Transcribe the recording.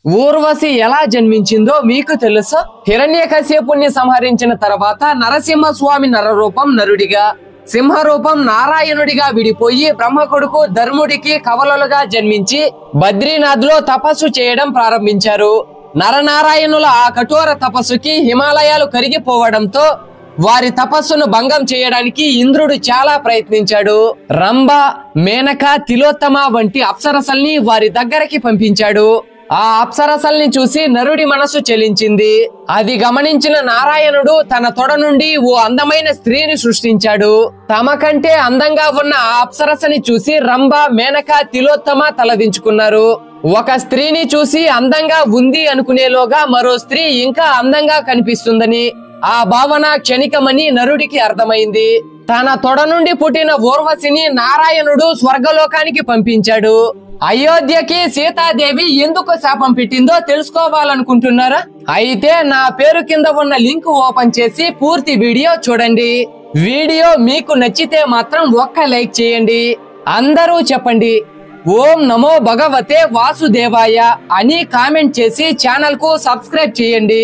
ఊర్వశి ఎలా జన్మించిందో మీకు తెలుసా? హిరణ్యకశ్యపుణ్ణి సంహరించిన తర్వాత నరసింహస్వామి నరరూపం నరుడిగా, సింహరూపం నారాయణుడిగా విడిపోయి బ్రహ్మ కొడుకు ధర్ముడికి కవలలుగా జన్మించి బద్రీనాథ్లో తపస్సు చేయడం ప్రారంభించారు. నరనారాయణుల ఆ కఠోర తపస్సుకి హిమాలయాలు కరిగిపోవడంతో వారి తపస్సును భంగం చేయడానికి ఇంద్రుడు చాలా ప్రయత్నించాడు. రంభ, మేనక, తిలోత్తమ వంటి అప్సరసల్ని వారి దగ్గరికి పంపించాడు. ఆ అప్సరసల్ని చూసి నరుడి మనసు చెలించింది. అది గమనించిన నారాయణుడు తన తొడ నుండి ఓ అందమైన స్త్రీని సృష్టించాడు. తమ కంటే అందంగా ఉన్న ఆ అప్సరసని చూసి రంభ, మేనక, తిలోత్తమ తలదించుకున్నారు. ఒక స్త్రీని చూసి అందంగా ఉంది అనుకునేలోగా మరో స్త్రీ ఇంకా అందంగా కనిపిస్తుందని, ఆ భావన క్షణికమని నరుడికి అర్థమైంది. తన తొడ నుండి పుట్టిన ఊర్వశిని నారాయణుడు స్వర్గలోకానికి పంపించాడు. అయోధ్యకి సీతాదేవి ఎందుకు శాపం పెట్టిందో తెలుసుకోవాలనుకుంటున్నారా? అయితే నా పేరు కింద ఉన్న లింక్ ఓపెన్ చేసి పూర్తి వీడియో చూడండి. వీడియో మీకు నచ్చితే మాత్రం ఒక్క లైక్ చేయండి. అందరూ చెప్పండి ఓం నమో భగవతే వాసుదేవాయ అని కామెంట్ చేసి ఛానల్ కు సబ్స్క్రైబ్ చేయండి.